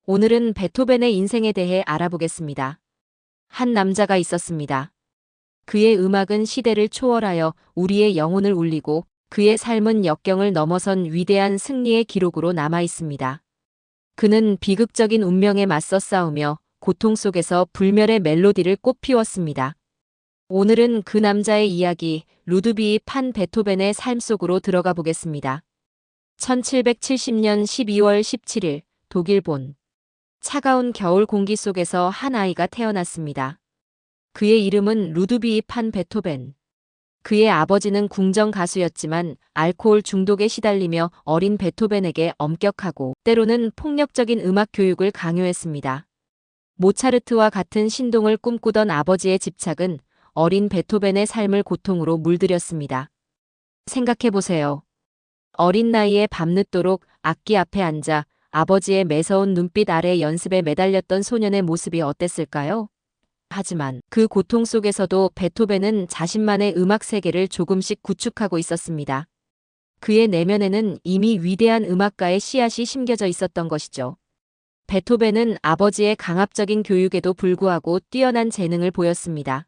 오늘은 베토벤의 인생에 대해 알아보겠습니다. 한 남자가 있었습니다. 그의 음악은 시대를 초월하여 우리의 영혼을 울리고 그의 삶은 역경을 넘어선 위대한 승리의 기록으로 남아 있습니다. 그는 비극적인 운명에 맞서 싸우며 고통 속에서 불멸의 멜로디를 꽃피웠습니다. 오늘은 그 남자의 이야기, 루드비히 판 베토벤의 삶 속으로 들어가 보겠습니다. 1770년 12월 17일, 독일 본. 차가운 겨울 공기 속에서 한 아이가 태어났습니다. 그의 이름은 루드비히 판 베토벤. 그의 아버지는 궁정 가수였지만 알코올 중독에 시달리며 어린 베토벤에게 엄격하고 때로는 폭력적인 음악 교육을 강요했습니다. 모차르트와 같은 신동을 꿈꾸던 아버지의 집착은 어린 베토벤의 삶을 고통으로 물들였습니다. 생각해보세요. 어린 나이에 밤늦도록 악기 앞에 앉아 아버지의 매서운 눈빛 아래 연습에 매달렸던 소년의 모습이 어땠을까요? 하지만 그 고통 속에서도 베토벤은 자신만의 음악 세계를 조금씩 구축하고 있었습니다. 그의 내면에는 이미 위대한 음악가의 씨앗이 심겨져 있었던 것이죠. 베토벤은 아버지의 강압적인 교육에도 불구하고 뛰어난 재능을 보였습니다.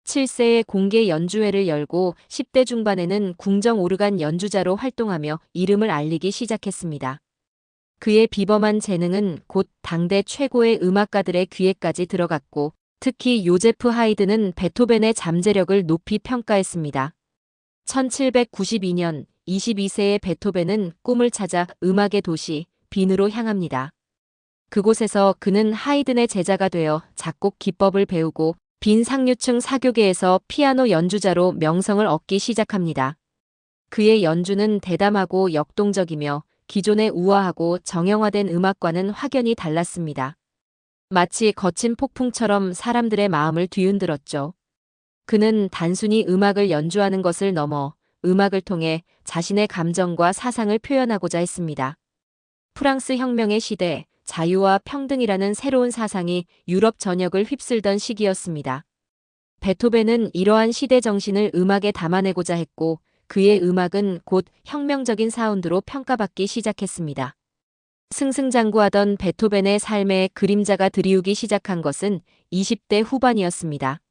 7세에 공개 연주회를 열고 10대 중반에는 궁정 오르간 연주자로 활동하며 이름을 알리기 시작했습니다. 그의 비범한 재능은 곧 당대 최고의 음악가들의 귀에까지 들어갔고 특히 요제프 하이든은 베토벤의 잠재력을 높이 평가했습니다. 1792년 22세의 베토벤은 꿈을 찾아 음악의 도시 빈으로 향합니다. 그곳에서 그는 하이든의 제자가 되어 작곡 기법을 배우고 빈 상류층 사교계에서 피아노 연주자로 명성을 얻기 시작합니다. 그의 연주는 대담하고 역동적이며 기존의 우아하고 정형화된 음악과는 확연히 달랐습니다. 마치 거친 폭풍처럼 사람들의 마음을 뒤흔들었죠. 그는 단순히 음악을 연주하는 것을 넘어 음악을 통해 자신의 감정과 사상을 표현하고자 했습니다. 프랑스 혁명의 시대, 자유와 평등이라는 새로운 사상이 유럽 전역을 휩쓸던 시기였습니다. 베토벤은 이러한 시대 정신을 음악에 담아내고자 했고 그의 음악은 곧 혁명적인 사운드로 평가받기 시작했습니다. 승승장구하던 베토벤의 삶에 그림자가 드리우기 시작한 것은 20대 후반이었습니다.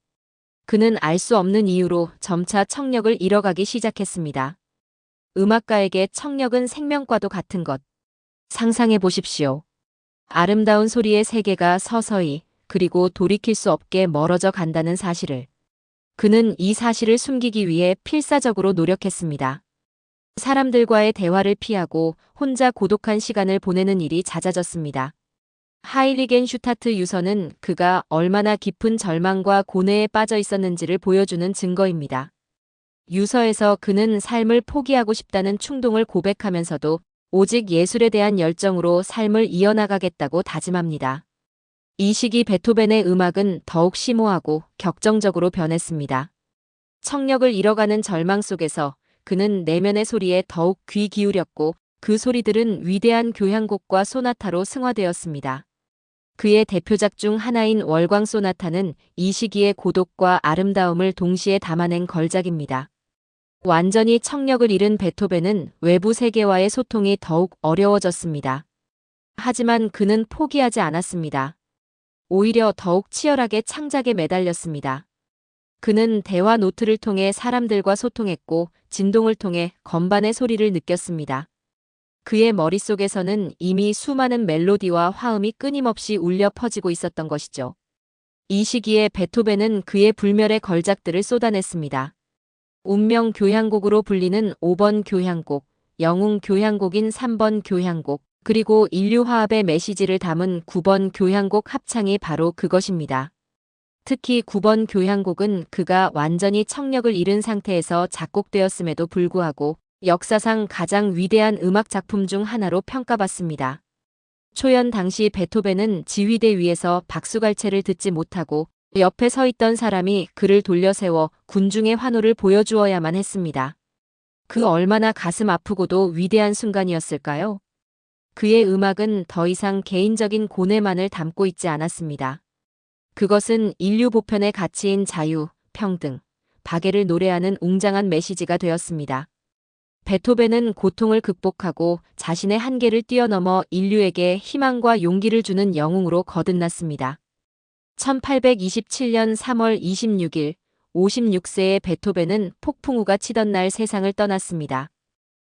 그는 알 수 없는 이유로 점차 청력을 잃어가기 시작했습니다. 음악가에게 청력은 생명과도 같은 것. 상상해 보십시오. 아름다운 소리의 세계가 서서히 그리고 돌이킬 수 없게 멀어져 간다는 사실을. 그는 이 사실을 숨기기 위해 필사적으로 노력했습니다. 사람들과의 대화를 피하고 혼자 고독한 시간을 보내는 일이 잦아졌습니다. 하일리겐 슈타트 유서는 그가 얼마나 깊은 절망과 고뇌에 빠져 있었는지를 보여주는 증거입니다. 유서에서 그는 삶을 포기하고 싶다는 충동을 고백하면서도 오직 예술에 대한 열정으로 삶을 이어나가겠다고 다짐합니다. 이 시기 베토벤의 음악은 더욱 심오하고 격정적으로 변했습니다. 청력을 잃어가는 절망 속에서 그는 내면의 소리에 더욱 귀 기울였고 그 소리들은 위대한 교향곡과 소나타로 승화되었습니다. 그의 대표작 중 하나인 월광 소나타는 이 시기의 고독과 아름다움을 동시에 담아낸 걸작입니다. 완전히 청력을 잃은 베토벤은 외부 세계와의 소통이 더욱 어려워졌습니다. 하지만 그는 포기하지 않았습니다. 오히려 더욱 치열하게 창작에 매달렸습니다. 그는 대화 노트를 통해 사람들과 소통했고 진동을 통해 건반의 소리를 느꼈습니다. 그의 머릿속에서는 이미 수많은 멜로디와 화음이 끊임없이 울려 퍼지고 있었던 것이죠. 이 시기에 베토벤은 그의 불멸의 걸작들을 쏟아냈습니다. 운명 교향곡으로 불리는 5번 교향곡, 영웅 교향곡인 3번 교향곡, 그리고 인류화합의 메시지를 담은 9번 교향곡 합창이 바로 그것입니다. 특히 9번 교향곡은 그가 완전히 청력을 잃은 상태에서 작곡되었음에도 불구하고 역사상 가장 위대한 음악 작품 중 하나로 평가받습니다. 초연 당시 베토벤은 지휘대 위에서 박수갈채를 듣지 못하고 옆에 서 있던 사람이 그를 돌려세워 군중의 환호를 보여주어야만 했습니다. 그 얼마나 가슴 아프고도 위대한 순간이었을까요? 그의 음악은 더 이상 개인적인 고뇌만을 담고 있지 않았습니다. 그것은 인류 보편의 가치인 자유, 평등, 박애를 노래하는 웅장한 메시지가 되었습니다. 베토벤은 고통을 극복하고 자신의 한계를 뛰어넘어 인류에게 희망과 용기를 주는 영웅으로 거듭났습니다. 1827년 3월 26일 56세의 베토벤은 폭풍우가 치던 날 세상을 떠났습니다.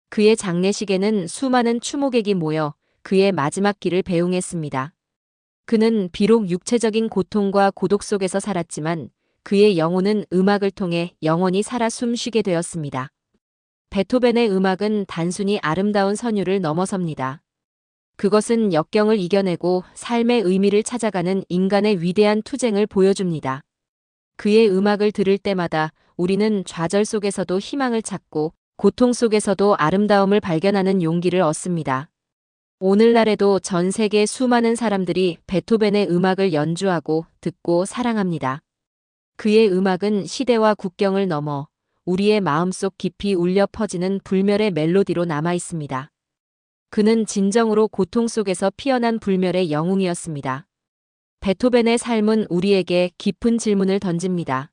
그의 장례식에는 수많은 추모객이 모여 그의 마지막 길을 배웅했습니다. 그는 비록 육체적인 고통과 고독 속에서 살았지만 그의 영혼은 음악을 통해 영원히 살아 숨쉬게 되었습니다. 베토벤의 음악은 단순히 아름다운 선율을 넘어섭니다. 그것은 역경을 이겨내고 삶의 의미를 찾아가는 인간의 위대한 투쟁을 보여줍니다. 그의 음악을 들을 때마다 우리는 좌절 속에서도 희망을 찾고 고통 속에서도 아름다움을 발견하는 용기를 얻습니다. 오늘날에도 전 세계 수많은 사람들이 베토벤의 음악을 연주하고 듣고 사랑합니다. 그의 음악은 시대와 국경을 넘어 우리의 마음속 깊이 울려 퍼지는 불멸의 멜로디로 남아 있습니다. 그는 진정으로 고통 속에서 피어난 불멸의 영웅이었습니다. 베토벤의 삶은 우리에게 깊은 질문을 던집니다.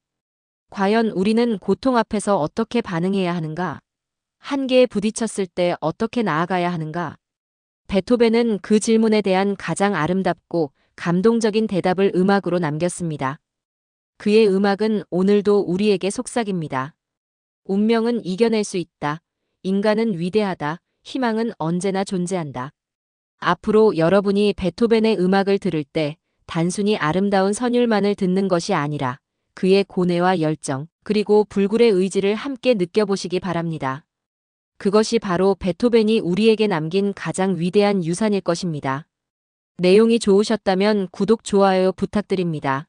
과연 우리는 고통 앞에서 어떻게 반응해야 하는가? 한계에 부딪혔을 때 어떻게 나아가야 하는가? 베토벤은 그 질문에 대한 가장 아름답고 감동적인 대답을 음악으로 남겼습니다. 그의 음악은 오늘도 우리에게 속삭입니다. 운명은 이겨낼 수 있다. 인간은 위대하다. 희망은 언제나 존재한다. 앞으로 여러분이 베토벤의 음악을 들을 때 단순히 아름다운 선율만을 듣는 것이 아니라 그의 고뇌와 열정, 그리고 불굴의 의지를 함께 느껴보시기 바랍니다. 그것이 바로 베토벤이 우리에게 남긴 가장 위대한 유산일 것입니다. 내용이 좋으셨다면 구독, 좋아요 부탁드립니다.